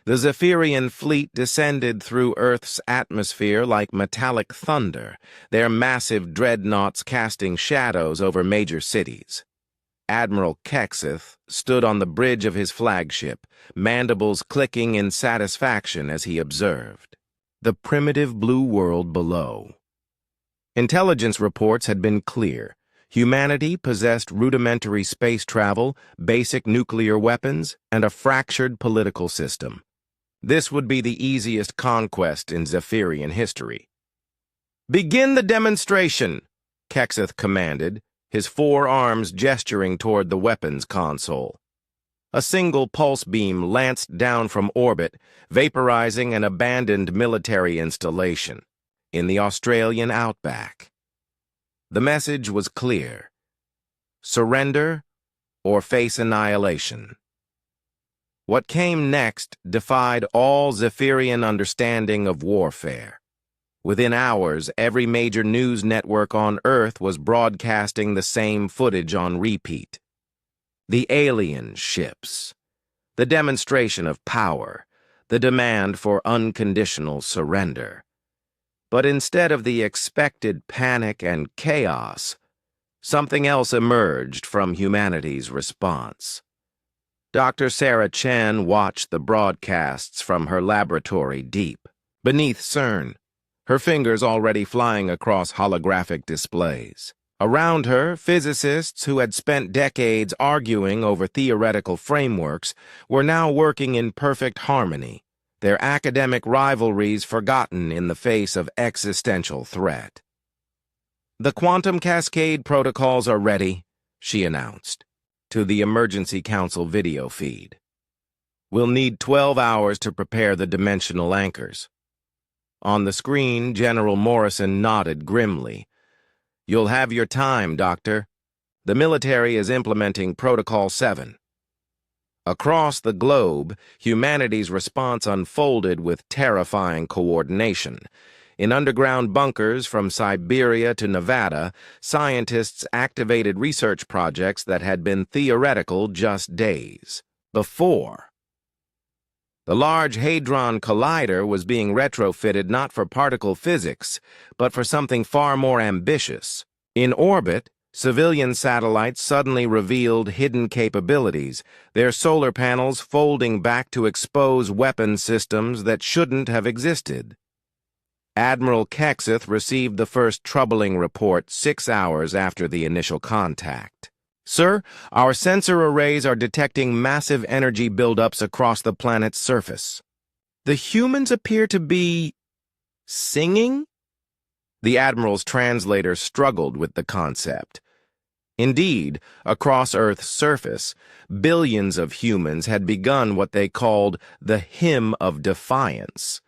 The Zephyrian fleet descended through Earth's atmosphere like metallic thunder, their massive dreadnoughts casting shadows over major cities. Admiral Kexith stood on the bridge of his flagship, mandibles clicking in satisfaction as he observed the primitive blue world below. Intelligence reports had been clear. Humanity possessed rudimentary space travel, basic nuclear weapons, and a fractured political system. This would be the easiest conquest in Zephyrian history. "Begin the demonstration," Kexith commanded, his four arms gesturing toward the weapons console. A single pulse beam lanced down from orbit, vaporizing an abandoned military installation in the Australian outback. The message was clear: surrender or face annihilation. What came next defied all Zephyrian understanding of warfare. Within hours, every major news network on Earth was broadcasting the same footage on repeat. The alien ships, the demonstration of power, the demand for unconditional surrender. But instead of the expected panic and chaos, something else emerged from humanity's response. Dr. Sarah Chen watched the broadcasts from her laboratory deep beneath CERN, her fingers already flying across holographic displays. Around her, physicists who had spent decades arguing over theoretical frameworks were now working in perfect harmony, their academic rivalries forgotten in the face of existential threat. "The quantum cascade protocols are ready," she announced to the Emergency Council video feed. "We'll need 12 hours to prepare the dimensional anchors." On the screen, General Morrison nodded grimly. "You'll have your time, Doctor. The military is implementing Protocol 7. Across the globe, humanity's response unfolded with terrifying coordination. In underground bunkers from Siberia to Nevada, scientists activated research projects that had been theoretical just days before. The Large Hadron Collider was being retrofitted not for particle physics, but for something far more ambitious. In orbit, civilian satellites suddenly revealed hidden capabilities, their solar panels folding back to expose weapon systems that shouldn't have existed. Admiral Kexith received the first troubling report 6 hours after the initial contact. "Sir, our sensor arrays are detecting massive energy buildups across the planet's surface. The humans appear to be singing?" The Admiral's translator struggled with the concept. Indeed, across Earth's surface, billions of humans had begun what they called the Hymn of Defiance,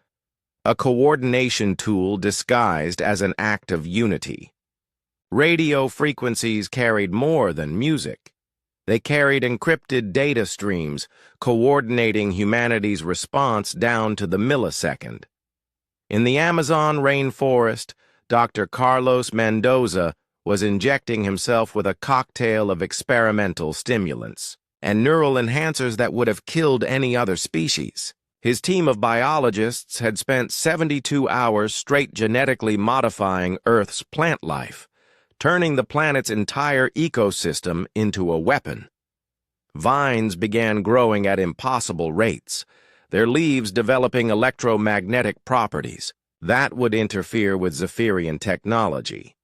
a coordination tool disguised as an act of unity. Radio frequencies carried more than music. They carried encrypted data streams, coordinating humanity's response down to the millisecond. In the Amazon rainforest, Dr. Carlos Mendoza was injecting himself with a cocktail of experimental stimulants and neural enhancers that would have killed any other species. His team of biologists had spent 72 hours straight genetically modifying Earth's plant life, turning the planet's entire ecosystem into a weapon. Vines began growing at impossible rates, their leaves developing electromagnetic properties that would interfere with Zephyrian technology.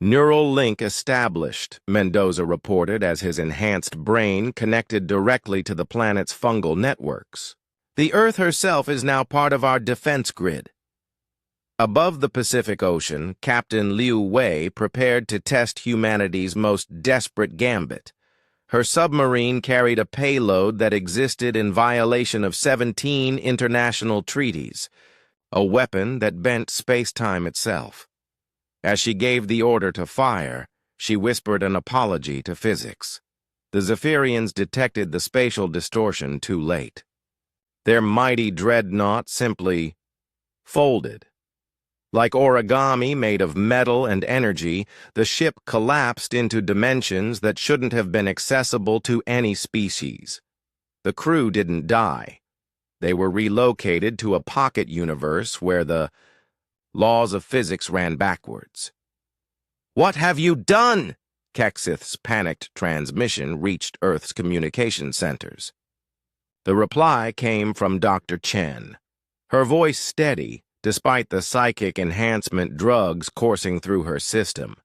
"Neural link established," Mendoza reported as his enhanced brain connected directly to the planet's fungal networks. "The Earth herself is now part of our defense grid." Above the Pacific Ocean, Captain Liu Wei prepared to test humanity's most desperate gambit. Her submarine carried a payload that existed in violation of 17 international treaties, a weapon that bent space-time itself. As she gave the order to fire, she whispered an apology to physics. The Zephyrians detected the spatial distortion too late. Their mighty dreadnought simply folded. Like origami made of metal and energy, the ship collapsed into dimensions that shouldn't have been accessible to any species. The crew didn't die. They were relocated to a pocket universe where the laws of physics ran backwards. "What have you done?" Kexith's panicked transmission reached Earth's communication centers. The reply came from Dr. Chen, her voice steady despite the psychic enhancement drugs coursing through her system.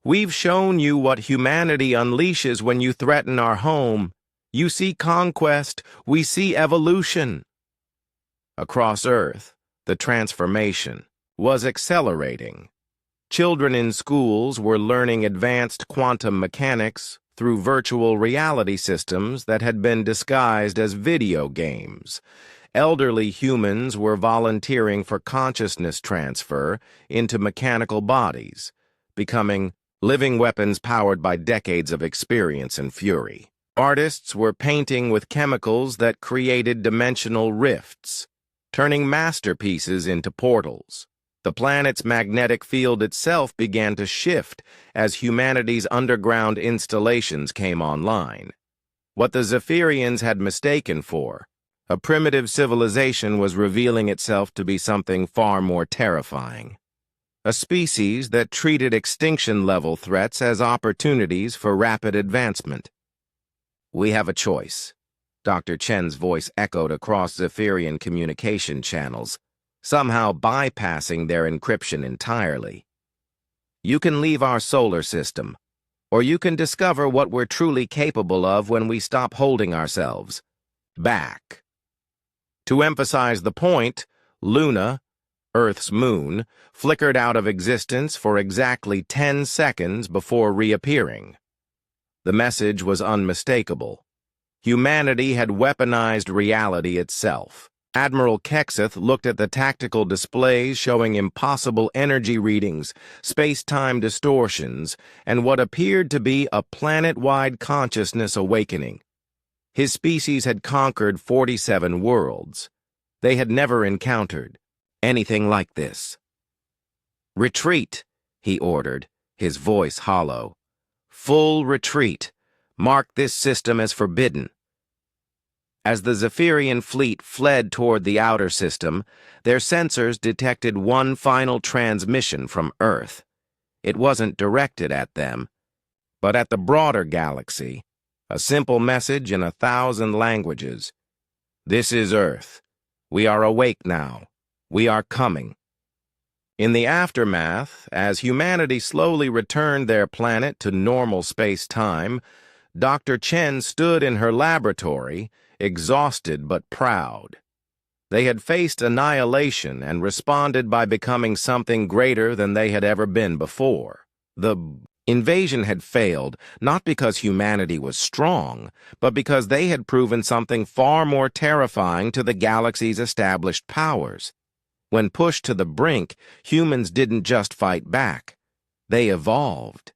"We've shown you what humanity unleashes when you threaten our home. You see conquest, we see evolution." Across Earth, the transformation was accelerating. Children in schools were learning advanced quantum mechanics through virtual reality systems that had been disguised as video games. Elderly humans were volunteering for consciousness transfer into mechanical bodies, becoming living weapons powered by decades of experience and fury. Artists were painting with chemicals that created dimensional rifts, turning masterpieces into portals. The planet's magnetic field itself began to shift as humanity's underground installations came online. What the Zephyrians had mistaken for, a primitive civilization, was revealing itself to be something far more terrifying. A species that treated extinction-level threats as opportunities for rapid advancement. "We have a choice," Dr. Chen's voice echoed across Zephyrian communication channels, somehow bypassing their encryption entirely. "You can leave our solar system, or you can discover what we're truly capable of when we stop holding ourselves back." To emphasize the point, Luna, Earth's moon, flickered out of existence for exactly 10 seconds before reappearing. The message was unmistakable. Humanity had weaponized reality itself. Admiral Kexith looked at the tactical displays showing impossible energy readings, space-time distortions, and what appeared to be a planet-wide consciousness awakening. His species had conquered 47 worlds. They had never encountered anything like this. "Retreat," he ordered, his voice hollow. "Full retreat. Mark this system as forbidden." As the Zephyrian fleet fled toward the outer system, their sensors detected one final transmission from Earth. It wasn't directed at them, but at the broader galaxy, a simple message in 1,000 languages. "This is Earth. We are awake now. We are coming." In the aftermath, as humanity slowly returned their planet to normal space-time, Dr. Chen stood in her laboratory, exhausted but proud. They had faced annihilation and responded by becoming something greater than they had ever been before. The invasion had failed, not because humanity was strong, but because they had proven something far more terrifying to the galaxy's established powers. When pushed to the brink, humans didn't just fight back. They evolved.